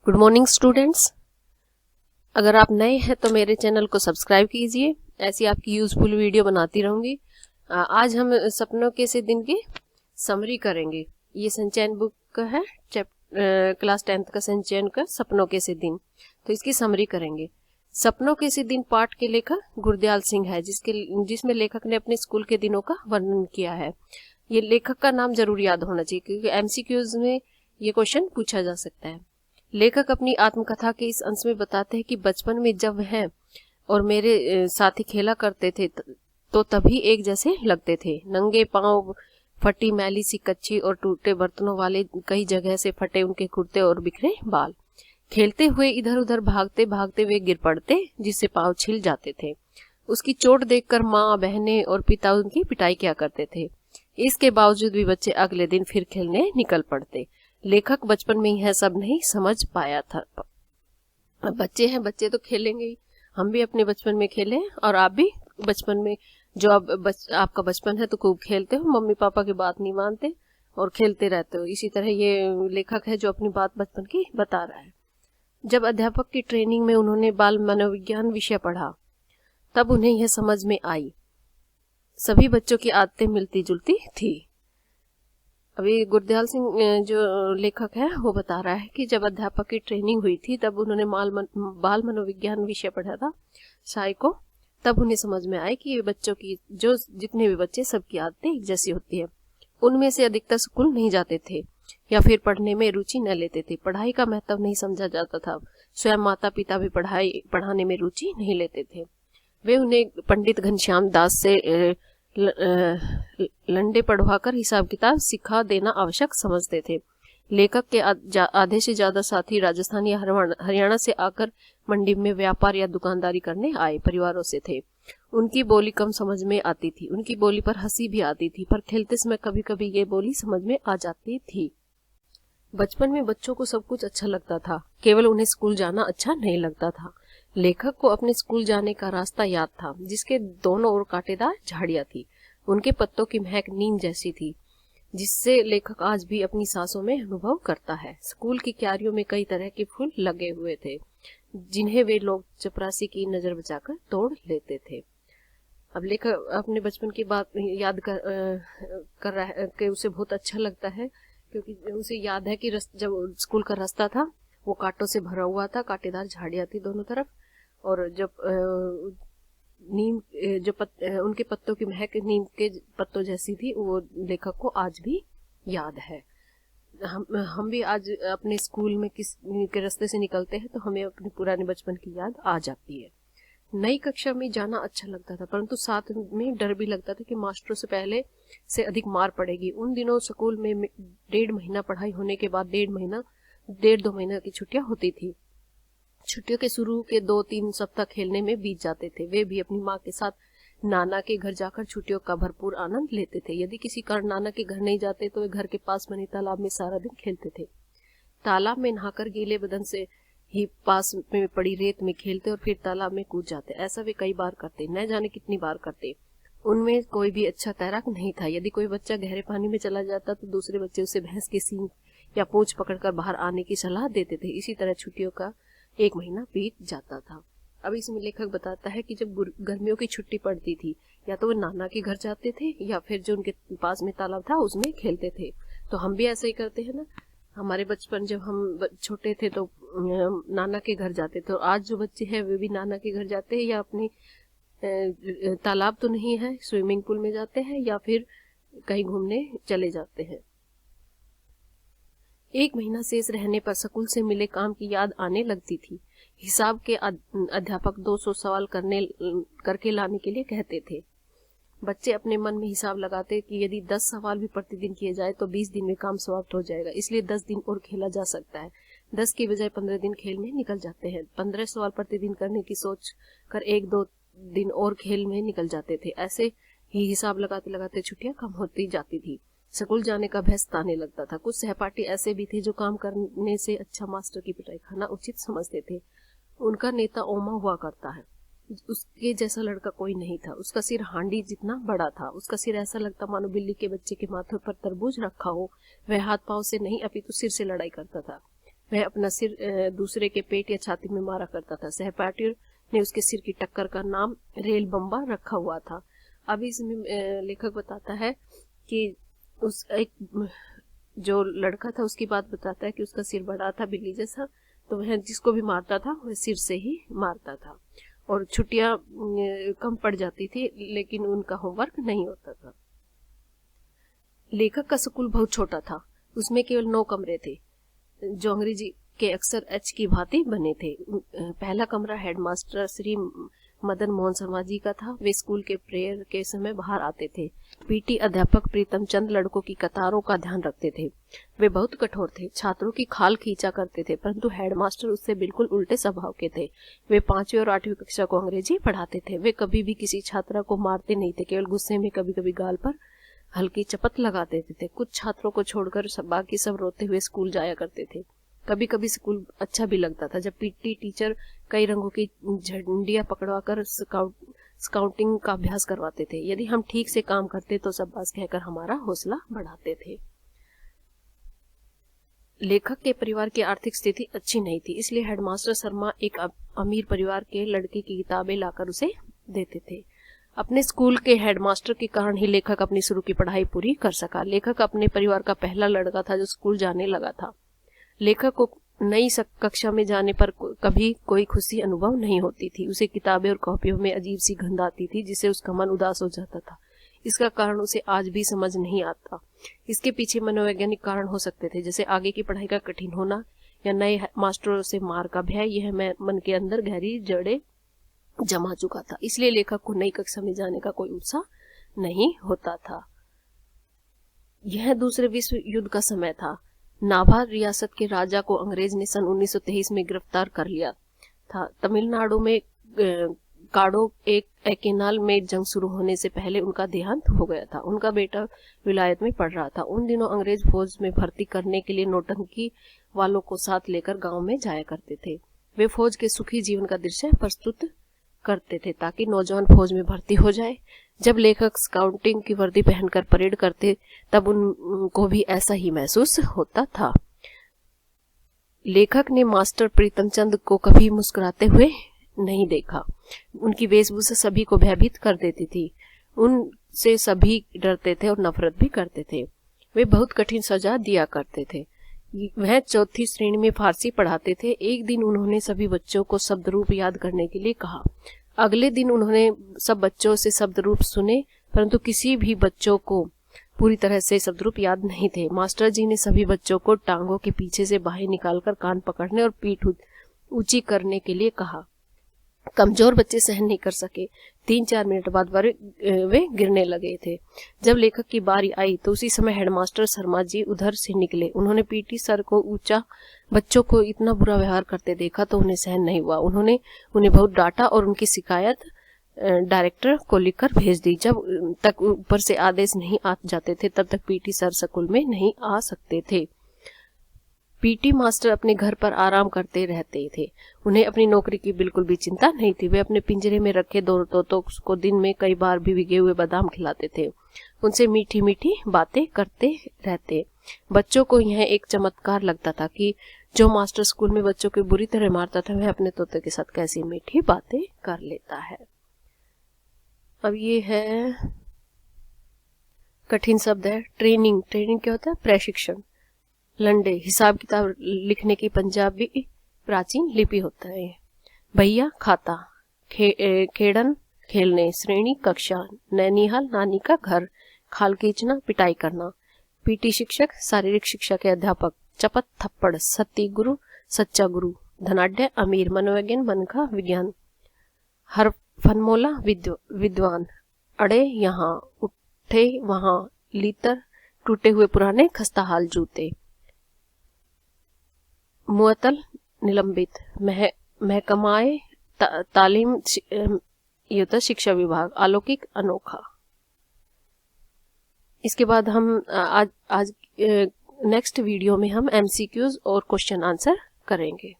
Good morning students. अगर आप नए हैं तो मेरे चैनल को सब्सक्राइब कीजिए, ऐसी आपकी यूजफुल वीडियो बनाती रहूंगी। आज हम सपनों के से दिन की समरी करेंगे। ये संचयन बुक का है, क्लास 10th का संचयन का सपनों के से दिन। तो इसकी समरी करेंगे। सपनों के से दिन पाठ के लेखक गुरदयाल सिंह है, जिसमें लेखक ने अपने स्कूल के दिनों का वर्णन किया है। ये लेखक का नाम जरूर याद होना चाहिए क्योंकि एमसीक्यूज में ये क्वेश्चन पूछा जा सकता है। लेखक अपनी आत्मकथा के इस अंश में बताते हैं कि बचपन में जब वह और मेरे साथी खेला करते थे तो तभी एक जैसे लगते थे। नंगे पांव, फटी मैली सी कच्ची और टूटे बर्तनों वाले, कई जगह से फटे उनके कुर्ते और बिखरे बाल। खेलते हुए इधर उधर भागते भागते वे गिर पड़ते, जिससे पांव छिल जाते थे। उसकी चोट देखकर माँ, बहनें और पिता उनकी पिटाई किया करते थे। इसके बावजूद भी बच्चे अगले दिन फिर खेलने निकल पड़ते। लेखक बचपन में यह सब नहीं समझ पाया था। बच्चे हैं, बच्चे तो खेलेंगे ही। हम भी अपने बचपन में खेले और आप भी बचपन में, जो आपका बचपन है तो खूब खेलते हो, मम्मी पापा की बात नहीं मानते और खेलते रहते हो। इसी तरह ये लेखक है जो अपनी बात बचपन की बता रहा है। जब अध्यापक की ट्रेनिंग में उन्होंने बाल मनोविज्ञान विषय पढ़ा तब उन्हें यह समझ में आई सभी बच्चों की आदतें मिलती जुलती थी। अभी गुरदयाल सिंह जो लेखक है वो बता रहा है कि जब अध्यापक की ट्रेनिंग हुई थी तब उन्होंने बाल मनोविज्ञान विषय पढ़ा था साई को। तब उन्हें समझ में आया कि ये बच्चों की जो जितने भी बच्चे, सबकी आदतें एक जैसी होती है। उनमें से अधिकतर स्कूल नहीं जाते थे या फिर पढ़ने में रुचि न लेते थे। पढ़ाई का महत्व नहीं समझा जाता था। स्वयं माता पिता भी पढ़ाने में रुचि नहीं लेते थे। वे उन्हें पंडित घनश्याम दास से लंडे पढ़वाकर हिसाब किताब सिखा देना आवश्यक समझते थे। लेखक के आधे से ज्यादा साथी राजस्थान या हरियाणा से आकर मंडी में व्यापार या दुकानदारी करने आए परिवारों से थे। उनकी बोली कम समझ में आती थी, उनकी बोली पर हंसी भी आती थी, पर खेलते समय कभी कभी ये बोली समझ में आ जाती थी। बचपन में बच्चों को सब कुछ अच्छा लगता था, केवल उन्हें स्कूल जाना अच्छा नहीं लगता था। लेखक को अपने स्कूल जाने का रास्ता याद था, जिसके दोनों ओर कांटेदार झाड़ियां थी। उनके पत्तों की महक नींद जैसी थी, जिससे लेखक आज भी अपनी सांसों में अनुभव करता है। स्कूल की क्यारियों में कई तरह के फूल लगे हुए थे, जिन्हें वे लोग चपरासी की नजर बचाकर तोड़ लेते थे। अब लेखक अपने बचपन की बात याद कर रहा है कि उसे बहुत अच्छा लगता है, क्योंकि उसे याद है कि जब स्कूल का रास्ता था वो कांटों से भरा हुआ था, कांटेदार झाड़ियां थी दोनों तरफ, और जब नीम उनके पत्तों की महक नीम के पत्तों जैसी थी। वो लेखक को आज भी याद है। हम भी आज अपने स्कूल में किस के रास्ते से निकलते हैं तो हमें अपने पुराने बचपन की याद आ जाती है। नई कक्षा में जाना अच्छा लगता था, परंतु साथ में डर भी लगता था कि मास्टरों से पहले से अधिक मार पड़ेगी। उन दिनों स्कूल में 1.5 महीना पढ़ाई होने के बाद 1.5-2 महीना की छुट्टियां होती थी। छुट्टियों के शुरू के 2-3 सप्ताह खेलने में बीत जाते थे। वे भी अपनी माँ के साथ नाना के घर जाकर छुट्टियों का भरपूर आनंद लेते थे। यदि किसी कारण नाना के घर नहीं जाते तो वे घर के पास बने तालाब में सारा दिन खेलते थे। तालाब में नहाकर गीले बदन से ही पास में पड़ी रेत में खेलते और फिर तालाब में कूद जाते। ऐसा वे कई बार करते, न जाने कितनी बार करते। उनमें कोई भी अच्छा तैराक नहीं था। यदि कोई बच्चा गहरे पानी में चला जाता तो दूसरे बच्चे उसे भैंस के सींग या पूंछ पकड़कर बाहर आने की सलाह देते थे। इसी तरह छुट्टियों का 1 महीना बीत जाता था। अब इसमें लेखक बताता है कि जब गर्मियों की छुट्टी पड़ती थी, या तो वो नाना के घर जाते थे या फिर जो उनके पास में तालाब था उसमें खेलते थे। तो हम भी ऐसा ही करते हैं ना। हमारे बचपन जब हम छोटे थे तो नाना के घर जाते। तो आज जो बच्चे हैं वे भी नाना के घर जाते हैं, या अपनी तालाब तो नहीं है, स्विमिंग पूल में जाते हैं या फिर कहीं घूमने चले जाते हैं। 1 महीना शेष रहने पर स्कूल से मिले काम की याद आने लगती थी। हिसाब के अध्यापक 200 सवाल करके लाने के लिए कहते थे। बच्चे अपने मन में हिसाब लगाते कि यदि 10 सवाल भी प्रतिदिन किए जाए तो 20 दिन में काम समाप्त हो जाएगा, इसलिए 10 दिन और खेला जा सकता है। 10 की बजाय 15 दिन खेल में निकल जाते हैं। 15 सवाल प्रतिदिन करने की सोच कर 1-2 दिन और खेल में निकल जाते थे। ऐसे ही हिसाब लगाते लगाते छुट्टियां कम होती जाती थी। स्कूल जाने का भय सताने लगता था। कुछ सहपाठी ऐसे भी थे जो काम करने से अच्छा मास्टर की पिटाई खाना उचित समझते थे। उनका नेता ओमा हुआ करता है। उसके जैसा लड़का कोई नहीं था। उसका सिर हांडी जितना बड़ा था। उसका सिर ऐसा लगता मानो बिल्ली के बच्चे के माथे पर तरबूज रखा हो। वह हाथ पांव से नहीं अपितु सिर से लड़ाई करता था। वह अपना सिर दूसरे के पेट या छाती में मारा करता था। सहपाठियों ने उसके सिर की टक्कर का नाम रेल बम्बा रखा हुआ था। अभी इसमें लेखक बताता है कि उस एक जो लड़का था उसकी बात बताता है कि उसका सिर बड़ा था बिल्ली जैसा, तो वह जिसको भी मारता था वह सिर से ही मारता था और छुट्टियां कम पड़ जाती थी लेकिन उनका होमवर्क नहीं होता था। लेखक का स्कूल बहुत छोटा था, उसमें केवल 9 कमरे थे जो अंग्रेजी के अक्सर एच की भांति बने थे। पहला कमरा हेडमास्टर श्री मदन मोहन शर्मा जी का था। वे स्कूल के प्रेयर के समय बाहर आते थे। पीटी अध्यापक प्रीतम चंद लड़कों की कतारों का ध्यान रखते थे। वे बहुत कठोर थे, छात्रों की खाल खींचा करते थे, परंतु हेडमास्टर उससे बिल्कुल उल्टे स्वभाव के थे। वे 5वीं और 8वीं कक्षा को अंग्रेजी पढ़ाते थे। वे कभी भी किसी छात्रा को मारते नहीं थे, केवल गुस्से में कभी कभी गाल पर हल्की चपत लगा देते थे। कुछ छात्रों को छोड़कर बाकी सब रोते हुए स्कूल जाया करते थे। कभी कभी स्कूल अच्छा भी लगता था जब पीटी टीचर कई रंगों की झंडियां पकड़वाकर स्काउटिंग का अभ्यास करवाते थे। यदि हम ठीक से काम करते तो सब बात कहकर हमारा हौसला बढ़ाते थे। लेखक के परिवार की आर्थिक स्थिति अच्छी नहीं थी, इसलिए हेडमास्टर शर्मा एक अमीर परिवार के लड़के की किताबें लाकर उसे देते थे। अपने स्कूल के हेडमास्टर के कारण ही लेखक अपनी शुरू की पढ़ाई पूरी कर सका। लेखक अपने परिवार का पहला लड़का था जो स्कूल जाने लगा था। लेखक को नई कक्षा में जाने पर कभी कोई खुशी अनुभव नहीं होती थी। उसे किताबें और कॉपियों में अजीब सी गंध आती थी जिससे उसका मन उदास हो जाता था। इसका कारण उसे आज भी समझ नहीं आता। इसके पीछे मनोवैज्ञानिक कारण हो सकते थे, जैसे आगे की पढ़ाई का कठिन होना या नए मास्टरों से मार का भय। यह मन के अंदर गहरी जड़ें जमा चुका था, इसलिए लेखक को नई कक्षा में जाने का कोई उत्साह नहीं होता था। यह दूसरे विश्व युद्ध का समय था। नाभार रियासत के राजा को अंग्रेज ने सन 1923 में गिरफ्तार कर लिया था। तमिलनाडु में काडो एकेनाल में जंग शुरू होने से पहले उनका देहांत हो गया था। उनका बेटा विलायत में पढ़ रहा था। उन दिनों अंग्रेज फौज में भर्ती करने के लिए नौटंकी वालों को साथ लेकर गांव में जाया करते थे। वे फौज के सुखी जीवन का दृश्य प्रस्तुत करते थे ताकि नौजवान फौज में भर्ती हो जाए। जब लेखक स्काउटिंग की वर्दी पहनकर परेड करते तब उनको भी ऐसा ही महसूस होता था। लेखक ने मास्टर प्रीतम चंद को कभी मुस्कुराते हुए नहीं देखा। उनकी वेशभूषा सभी को भयभीत कर देती थी। उनसे सभी डरते थे और नफरत भी करते थे। वे बहुत कठिन सजा दिया करते थे। वह 4ठी श्रेणी में फारसी पढ़ाते थे। एक दिन उन्होंने सभी बच्चों को शब्द रूप याद करने के लिए कहा। अगले दिन उन्होंने सब बच्चों से शब्द रूप सुने, परंतु किसी भी बच्चों को पूरी तरह से शब्द रूप याद नहीं थे। मास्टर जी ने सभी बच्चों को टांगों के पीछे से बाहें निकालकर कान पकड़ने और पीठ ऊंची करने के लिए कहा। कमजोर बच्चे सहन नहीं कर सके। 3-4 मिनट बाद वे गिरने लगे थे। जब लेखक की बारी आई तो उसी समय हेडमास्टर शर्मा जी उधर से निकले। उन्होंने पीटी सर को ऊंचा बच्चों को इतना बुरा व्यवहार करते देखा तो उन्हें सहन नहीं हुआ। उन्होंने उन्हें बहुत डांटा और उनकी शिकायत डायरेक्टर को लिखकर भेज दी। जब तक ऊपर से आदेश नहीं आ जाते थे तब तक पीटी सर स्कूल में नहीं आ सकते थे। पीटी मास्टर अपने घर पर आराम करते रहते थे। उन्हें अपनी नौकरी की बिल्कुल भी चिंता नहीं थी। वे अपने पिंजरे में रखे 2 तोतों को दिन में कई बार भी भिगे हुए बादाम खिलाते थे। उनसे मीठी मीठी बातें करते रहते। बच्चों को यह एक चमत्कार लगता था कि जो मास्टर स्कूल में बच्चों को बुरी तरह मारता था वह अपने तोते के साथ कैसी मीठी बातें कर लेता है। अब ये है कठिन शब्द है ट्रेनिंग। ट्रेनिंग क्या होता है? प्रशिक्षण। लंडे हिसाब किताब लिखने की पंजाबी प्राचीन लिपि होता है। भैया खाता। खेड़न खेलने। श्रेणी कक्षा। नैनीहाल नानी का घर। खाल खींचना पिटाई करना। पीटी शिक्षक शारीरिक शिक्षा के अध्यापक। चपत थप्पड़। सती गुरु सच्चा गुरु। धनाढ्य अमीर। मनोवैज्ञान मन का विज्ञान। हर फनमोला विद्वान। अड़े यहाँ उठे वहां। लीतर टूटे हुए पुराने खस्ताहाल जूते। मुअत्तल निलंबित। महकमाए तालीम शिक्षा विभाग। अलौकिक अनोखा। इसके बाद हम आज नेक्स्ट वीडियो में हम MCQs और क्वेश्चन आंसर करेंगे।